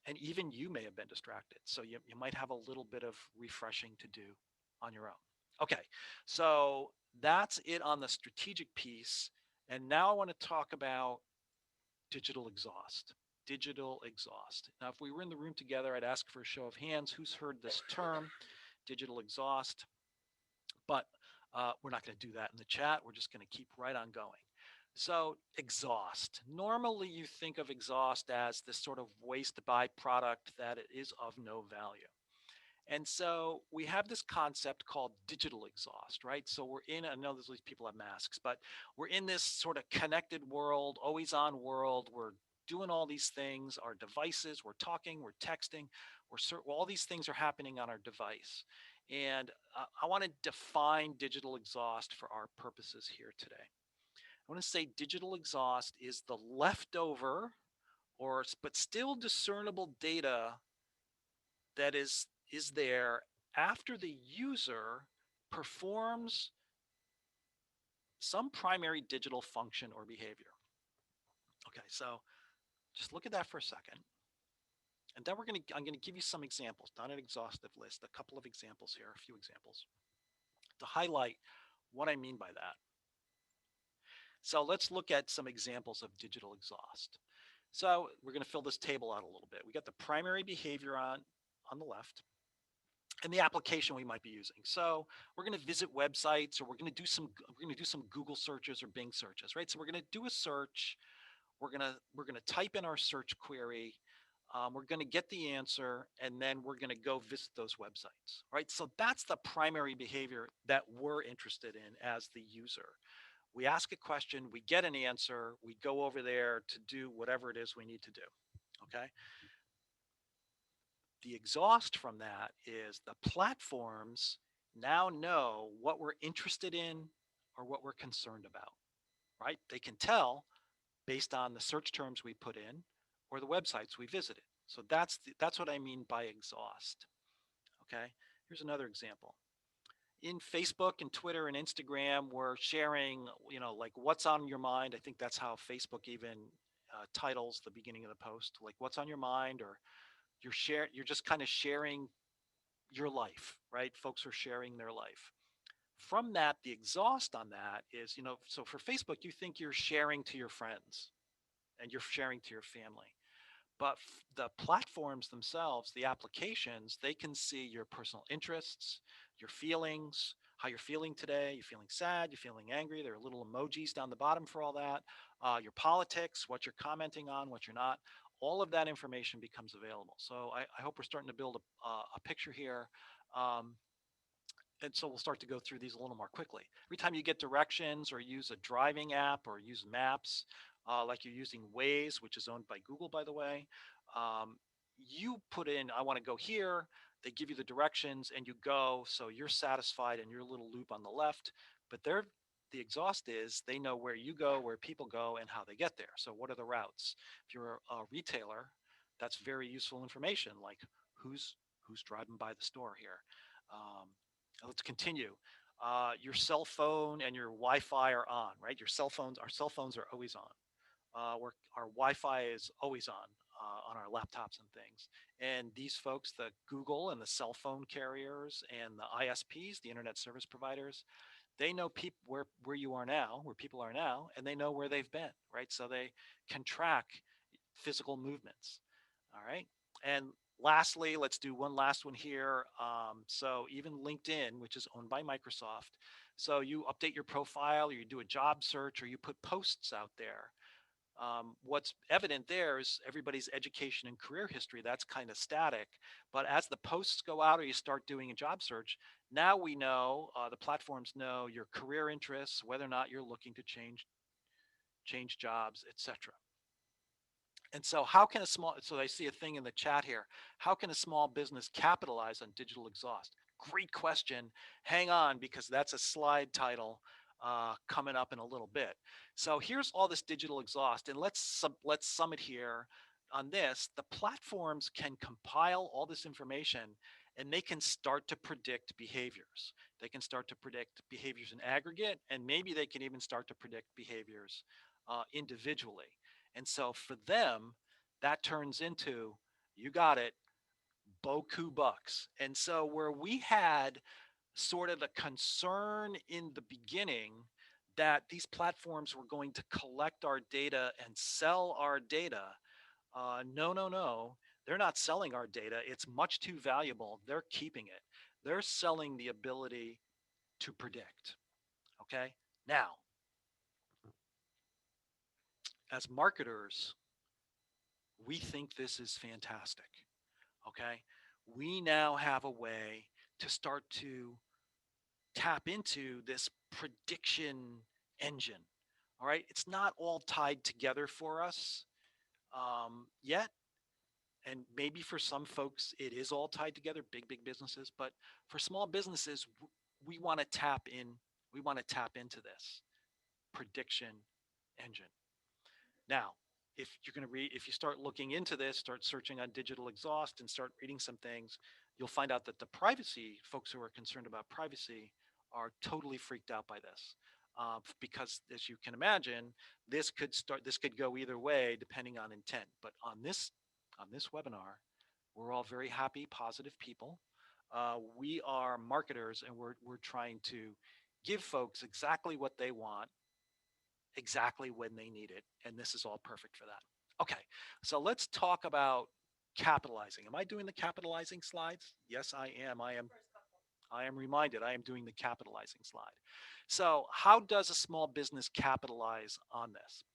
and even you may have been distracted. So you might have a little bit of refreshing to do on your own. Okay, so that's it on the strategic piece. And now I want to talk about digital exhaust. Digital exhaust. Now, if we were in the room together, I'd ask for a show of hands. Who's heard this term, digital exhaust? But we're not going to do that in the chat. We're just going to keep right on going. So exhaust. Normally you think of exhaust as this sort of waste byproduct that it is of no value. And so we have this concept called digital exhaust, right? So we're in, I know these people have masks, but we're in this sort of connected world, always on world. We're doing all these things, our devices, we're talking, we're texting, all these things are happening on our device. And I want to define digital exhaust for our purposes here today. I want to say digital exhaust is the leftover but still discernible data that is there after the user performs some primary digital function or behavior. Okay, so just look at that for a second. And then I'm going to give you some examples, not an exhaustive list, a couple of examples here, a few examples to highlight what I mean by that. So let's look at some examples of digital exhaust. So we're going to fill this table out a little bit. We got the primary behavior on the left and the application we might be using. So we're going to visit websites, or we're going to do some Google searches or Bing searches, right? So we're going to do a search. We're going to type in our search query. We're going to get the answer, and then we're going to go visit those websites, right? So that's the primary behavior that we're interested in as the user. We ask a question, we get an answer, we go over there to do whatever it is we need to do, okay? The exhaust from that is the platforms now know what we're interested in or what we're concerned about, right? They can tell based on the search terms we put in or the websites we visited. So that's what I mean by exhaust, okay? Here's another example. In Facebook and Twitter and Instagram, we're sharing, like what's on your mind. I think that's how Facebook even titles the beginning of the post, like what's on your mind, or you're just kind of sharing your life, right? Folks are sharing their life. From that, the exhaust on that is, so for Facebook, you think you're sharing to your friends and you're sharing to your family. But the platforms themselves, the applications, they can see your personal interests, your feelings, how you're feeling today. You're feeling sad, you're feeling angry. There are little emojis down the bottom for all that. Your politics, what you're commenting on, what you're not. All of that information becomes available. So I hope we're starting to build a picture here. And so we'll start to go through these a little more quickly. Every time you get directions or use a driving app or use maps, like you're using Waze, which is owned by Google, by the way, you put in, I want to go here. They give you the directions and you go. So you're satisfied in your little loop on the left. But the exhaust is they know where you go, where people go, and how they get there. So what are the routes? If you're a retailer, that's very useful information, like who's driving by the store here. Let's continue. Your cell phone and your Wi-Fi are on, right? Our cell phones are always on. Our Wi-Fi is always on our laptops and things. And these folks, the Google and the cell phone carriers and the ISPs, the internet service providers, they know where you are now, where people are now, and they know where they've been, right? So they can track physical movements. All right. And lastly, let's do one last one here. So even LinkedIn, which is owned by Microsoft. So you update your profile, or you do a job search, or you put posts out there. What's evident there is everybody's education and career history. That's kind of static. But as the posts go out, or you start doing a job search, now we know, the platforms know your career interests, whether or not you're looking to change jobs, etc. And so so I see a thing in the chat here. How can a small business capitalize on digital exhaust? Great question. Hang on, because that's a slide title coming up in a little bit. So here's all this digital exhaust, and let's sum it here on this. The platforms can compile all this information, and they can start to predict behaviors. They can start to predict behaviors in aggregate, and maybe they can even start to predict behaviors individually. And so for them, that turns into, you got it, Boku bucks. And so where we had sort of the concern in the beginning that these platforms were going to collect our data and sell our data. No, no, no. They're not selling our data. It's much too valuable. They're keeping it. They're selling the ability to predict. Okay. Now, as marketers, we think this is fantastic. Okay. We now have a way to start to tap into this prediction engine. All right. It's not all tied together for us yet. And maybe for some folks, it is all tied together, big businesses. But for small businesses, we want to tap in. We want to tap into this prediction engine. Now, if you're going to read, if you start looking into this, start searching on digital exhaust and start reading some things, you'll find out that the privacy folks who are concerned about privacy are totally freaked out by this. Because as you can imagine, this could go either way depending on intent. But on this webinar, we're all very happy, positive people. We are marketers, and we're trying to give folks exactly what they want, exactly when they need it, and this is all perfect for that. Okay, so let's talk about capitalizing. Am I doing the capitalizing slides? Yes, I am. I am reminded I am doing the capitalizing slide. So how does a small business capitalize on this?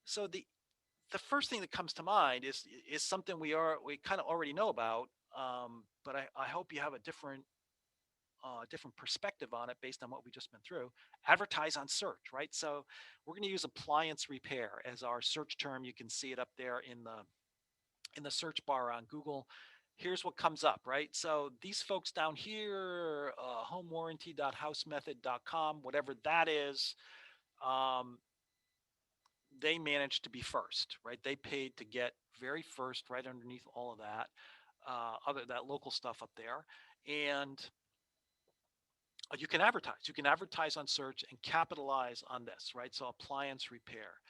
So the first thing that comes to mind is something we kind of already know about, but I hope you have a different perspective on it based on what we just been through. Advertise on search, right? So we're going to use appliance repair as our search term. You can see it up there in the search bar on Google. Here's what comes up, right? So these folks down here, homewarranty.housemethod.com, whatever that is, um, they managed to be first, right? They paid to get very first right underneath all of that, that local stuff up there. And you can advertise. You can advertise on search and capitalize on this, right? So appliance repair.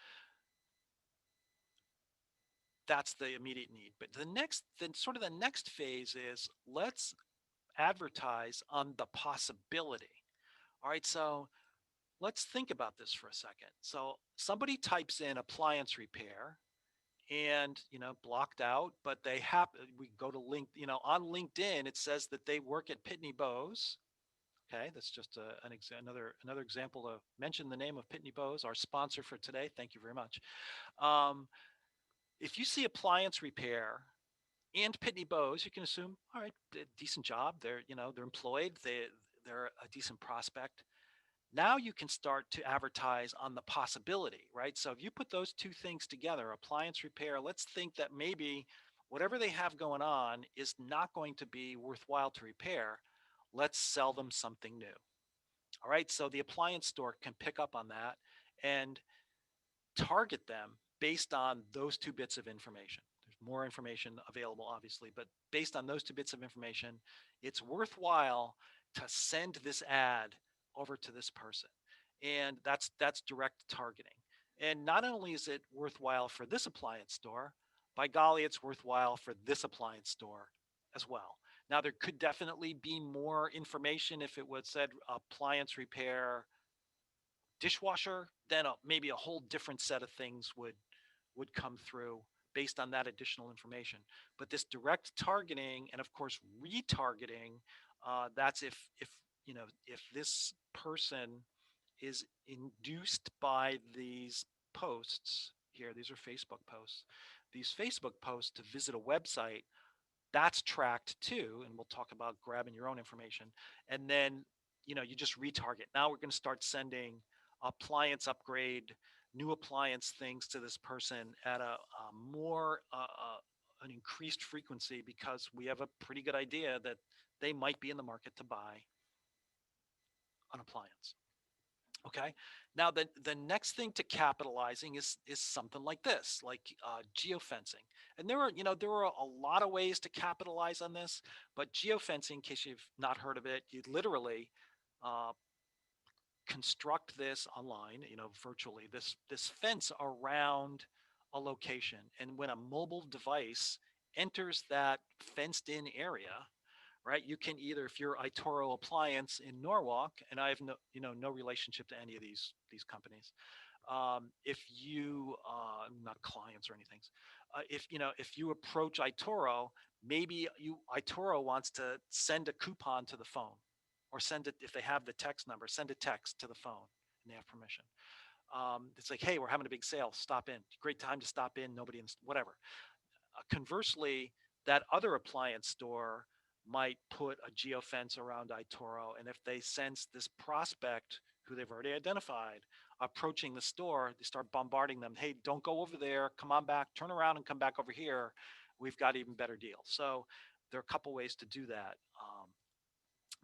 That's the immediate need. But the next phase is let's advertise on the possibility. All right. So let's think about this for a second. So somebody types in appliance repair and blocked out, but we go to on LinkedIn, it says that they work at Pitney Bowes. Okay, that's just another example to mention the name of Pitney Bowes, our sponsor for today. Thank you very much. Um, if you see appliance repair and Pitney Bowes, you can assume, all right, decent job. They're employed. They're a decent prospect. Now you can start to advertise on the possibility, right? So if you put those two things together, appliance repair, let's think that maybe whatever they have going on is not going to be worthwhile to repair. Let's sell them something new. All right. So the appliance store can pick up on that and target them based on those two bits of information. There's more information available, obviously, but based on those two bits of information, it's worthwhile to send this ad over to this person. And that's direct targeting. And not only is it worthwhile for this appliance store, by golly, it's worthwhile for this appliance store as well. Now, there could definitely be more information if it was said appliance repair, dishwasher, then maybe a whole different set of things would come through based on that additional information. But this direct targeting and of course retargeting, that's if this person is induced by these posts here, these are Facebook posts, these Facebook posts to visit a website, that's tracked too. And we'll talk about grabbing your own information. And then, you just retarget. Now we're going to start sending appliance upgrade, new appliance things to this person at a more, an increased frequency because we have a pretty good idea that they might be in the market to buy an appliance. Okay. Now the next thing to capitalizing is something like this, like geofencing. And there are a lot of ways to capitalize on this, but geofencing, in case you've not heard of it, you literally construct this online, virtually, this fence around a location. And when a mobile device enters that fenced in area, right? You can either, if you're Itoro Appliance in Norwalk, and I have no relationship to any of these companies. If you, not clients or anything, if you approach Itoro, maybe Itoro wants to send a coupon to the phone, or send it, if they have the text number, send a text to the phone and they have permission. It's like, hey, we're having a big sale, stop in. Great time to stop in, nobody in, whatever. Conversely, that other appliance store might put a geofence around Itoro, and if they sense this prospect who they've already identified approaching the store, they start bombarding them. Hey, don't go over there. Come on back. Turn around and come back over here. We've got even better deals. So there are a couple ways to do that.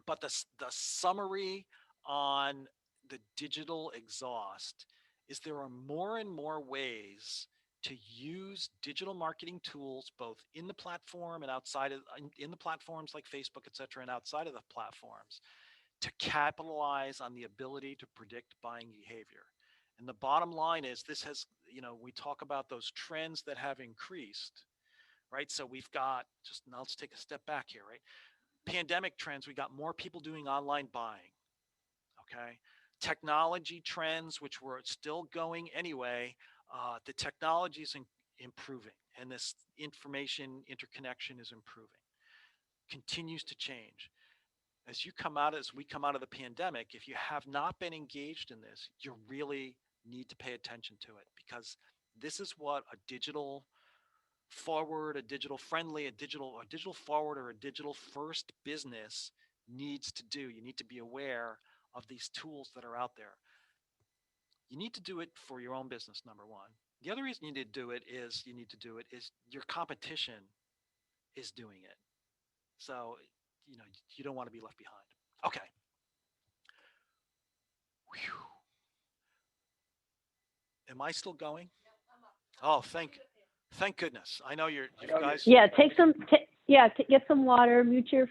But the summary on the digital exhaust is there are more and more ways to use digital marketing tools, both in the platform and outside of, in the platforms like Facebook, et cetera, and outside of the platforms, to capitalize on the ability to predict buying behavior. And the bottom line is this has, we talk about those trends that have increased, right? So we've got, just now let's take a step back here, right? Pandemic trends, we got more people doing online buying, okay? Technology trends, which were still going anyway, the technology is improving, and this information interconnection is improving, continues to change. As we come out of the pandemic, if you have not been engaged in this, you really need to pay attention to it, because this is what a digital forward, a digital friendly, a digital forward, or a digital first business needs to do. You need to be aware of these tools that are out there. You need to do it for your own business, number one. The other reason you need to do it is your competition is doing it. So, you don't want to be left behind. Okay. Whew. Am I still going? Oh, thank goodness. I know you guys. Yeah, get some water, mute your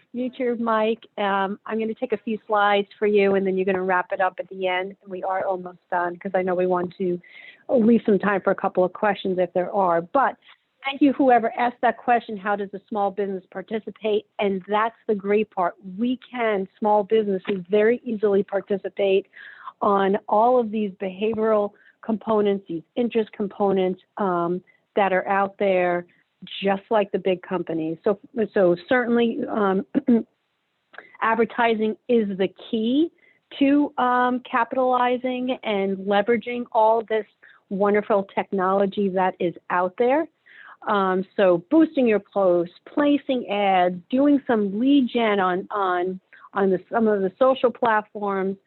mic. I'm going to take a few slides for you, and then you're going to wrap it up at the end. And we are almost done, because I know we want to leave some time for a couple of questions if there are. But thank you, whoever asked that question, how does a small business participate? And that's the great part. Small businesses, very easily participate on all of these behavioral components, these interest components that are out there, just like the big companies. So certainly advertising is the key to capitalizing and leveraging all this wonderful technology that is out there. So boosting your posts, placing ads, doing some lead gen on some of the social platforms,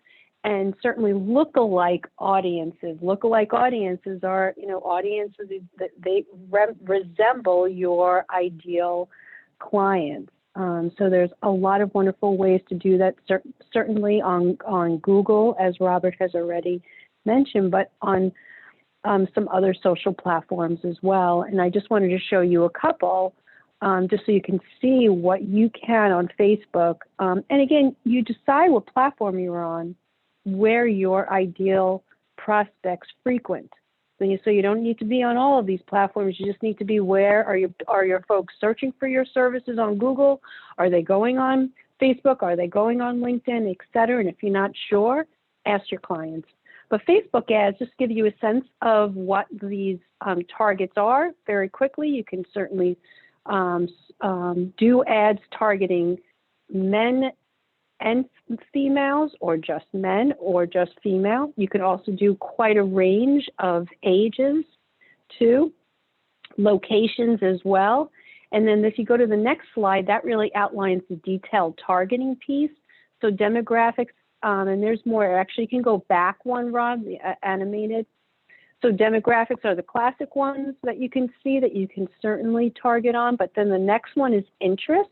and certainly lookalike audiences. Lookalike audiences are, audiences that they resemble your ideal clients. So there's a lot of wonderful ways to do that, certainly on Google, as Robert has already mentioned, but on some other social platforms as well. And I just wanted to show you a couple, just so you can see what you can on Facebook. And again, you decide what platform you're on, where your ideal prospects frequent. So you don't need to be on all of these platforms. You just need to be where are your folks searching for your services on Google? Are they going on Facebook? Are they going on LinkedIn, et cetera? And if you're not sure, ask your clients. But Facebook ads just give you a sense of what these targets are very quickly. You can certainly do ads targeting men and females, or just men, or just female. You can also do quite a range of ages too, locations as well. And then if you go to the next slide, that really outlines the detailed targeting piece. So demographics, and there's more. Actually, you can go back one, Rob, the animated. So demographics are the classic ones that you can see that you can certainly target on. But then the next one is interest.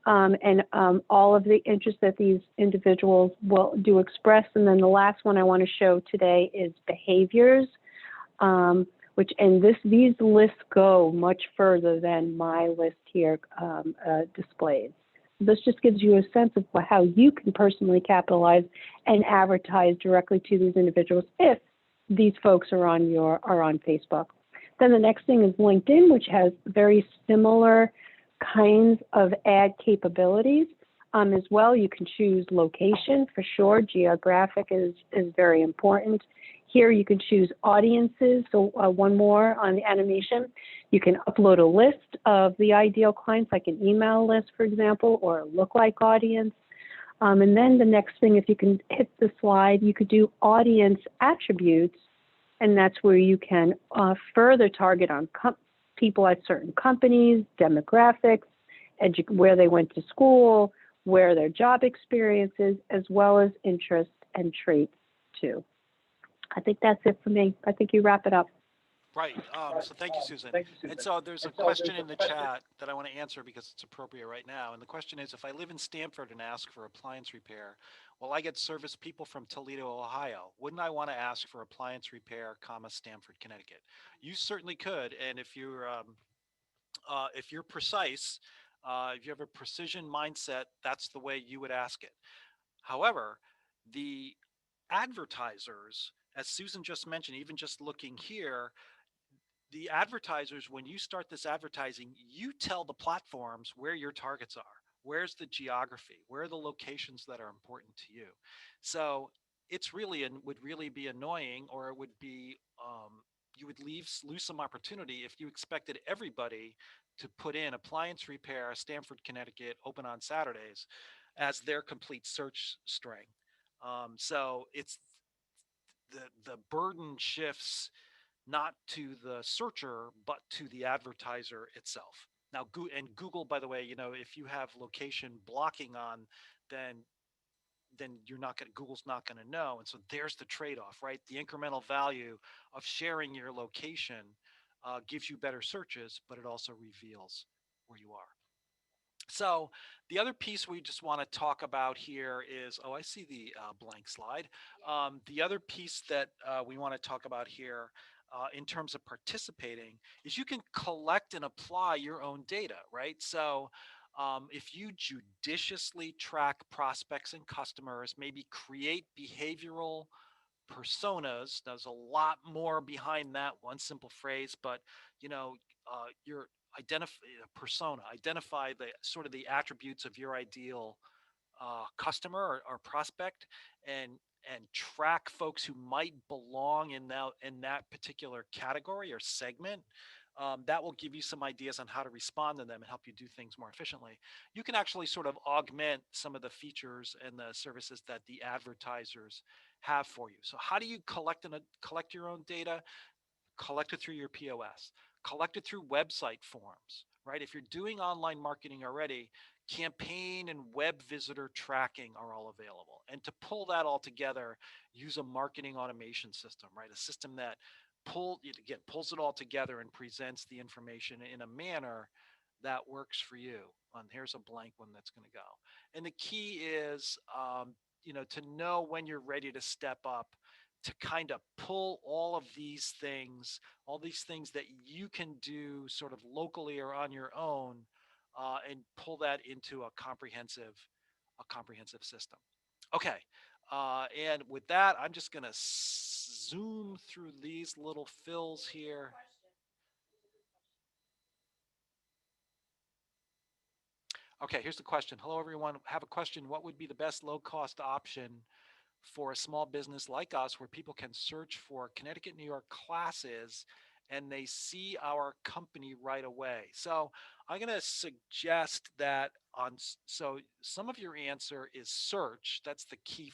And all of the interests that these individuals will express. And then the last one I want to show today is behaviors, these lists go much further than my list here displays. This just gives you a sense of how you can personally capitalize and advertise directly to these individuals if these folks are on Facebook. Then the next thing is LinkedIn, which has very similar kinds of ad capabilities as well. You can choose location for sure. Geographic is very important. Here you can choose audiences. So one more on the animation. You can upload a list of the ideal clients, like an email list, for example, or a lookalike audience. And then the next thing, if you can hit the slide, you could do audience attributes, and that's where you can further target on people at certain companies, demographics, where they went to school, where their job experience is, as well as interests and traits too. I think that's it for me. I think you wrap it up. Right. So thank you, Susan. And so there's a question in the chat that I want to answer because it's appropriate right now. And the question is, if I live in Stamford and ask for appliance repair, will I get service people from Toledo, Ohio? Wouldn't I want to ask for appliance repair, Stamford, Connecticut? You certainly could. And if you're precise, if you have a precision mindset, that's the way you would ask it. However, the advertisers, as Susan just mentioned, even just looking here, the advertisers, when you start this advertising, you tell the platforms where your targets are. Where's the geography? Where are the locations that are important to you? So it's really, and would really be annoying, or it would be, you would lose some opportunity if you expected everybody to put in appliance repair, Stamford, Connecticut, open on Saturdays as their complete search string. So it's the burden shifts not to the searcher, but to the advertiser itself. Now, and Google, by the way, if you have location blocking on, then you're not going. Google's not going to know, and so there's the trade-off, right? The incremental value of sharing your location gives you better searches, but it also reveals where you are. So the other piece we just want to talk about here is, I see the blank slide. The other piece that we want to talk about here in terms of participating is you can collect and apply your own data, right? So if you judiciously track prospects and customers, maybe create behavioral personas. There's a lot more behind that one simple phrase, but your identify the sort of the attributes of your ideal customer or prospect, and track folks who might belong in that particular category or segment. That will give you some ideas on how to respond to them and help you do things more efficiently. You can actually sort of augment some of the features and the services that the advertisers have for you. So how do you collect your own data? Collect it through your POS, collect it through website forms, right? If you're doing online marketing already, campaign and web visitor tracking are all available. And to pull that all together, use a marketing automation system, right? A system that pulls it all together and presents the information in a manner that works for you. And here's a blank one that's going to go. And the key is, to know when you're ready to step up, to kind of pull all these things that you can do sort of locally or on your own, and pull that into a comprehensive system. Okay. And with that, I'm just going to zoom through these little fills here. Okay, here's the question. Hello, everyone. I have a question. What would be the best low-cost option for a small business like us where people can search for Connecticut, New York classes and they see our company right away? So I'm going to suggest that so some of your answer is search. That's the key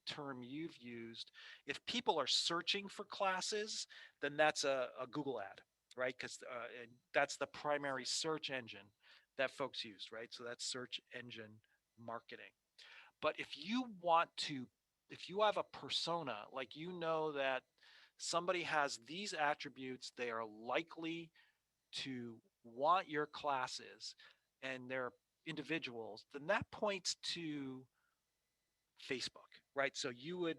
term you've used. If people are searching for classes, then that's a Google ad, right? Because that's the primary search engine that folks use, right? So that's search engine marketing. But if you have a persona, like that somebody has these attributes, they are likely to want your classes and they're individuals, then that points to Facebook, right? So you would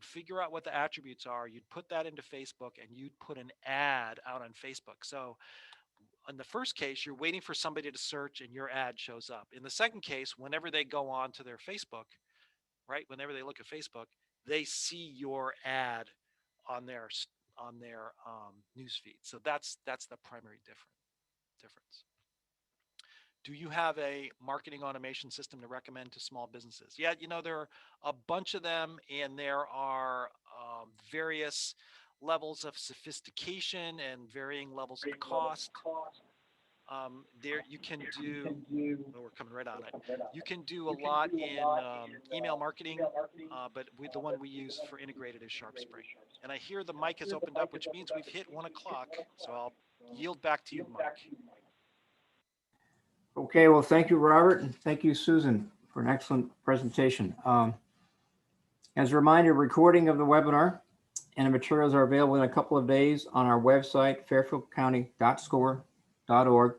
figure out what the attributes are, you'd put that into Facebook, and you'd put an ad out on Facebook. So in the first case, you're waiting for somebody to search and your ad shows up. In the second case, whenever they go on to their Facebook, right? Whenever they look at Facebook, they see your ad on their news feed. So that's the primary difference. Do you have a marketing automation system to recommend to small businesses? Yeah, there are a bunch of them, and there are various levels of sophistication and varying levels of cost. There you can do, oh, we're coming right on it. You can do a lot in email marketing, but the one we use for integrated is SharpSpring. And I hear the mic has opened up, which means we've hit 1 o'clock. So I'll yield back to you, Mike. Okay, well, thank you, Robert, and thank you, Susan, for an excellent presentation. As a reminder, recording of the webinar and the materials are available in a couple of days on our website, fairfieldcounty.score.org.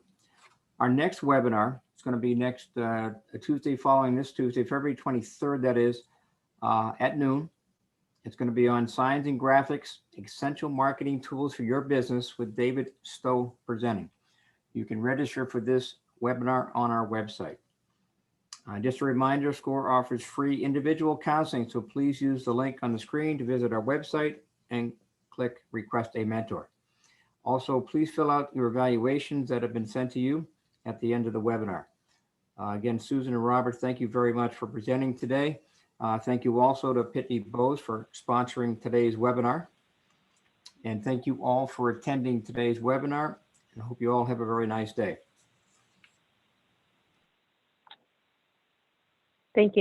Our next webinar is going to be next Tuesday, following this Tuesday, February 23rd, that is, at noon. It's going to be on Signs and Graphics, Essential Marketing Tools for Your Business with David Stowe presenting. You can register for this webinar on our website. Just a reminder, SCORE offers free individual counseling, so please use the link on the screen to visit our website and click Request a Mentor. Also, please fill out your evaluations that have been sent to you at the end of the webinar. Again, Susan and Robert, thank you very much for presenting today. Thank you also to Pitney Bowes for sponsoring today's webinar. And thank you all for attending today's webinar. And I hope you all have a very nice day. Thank you.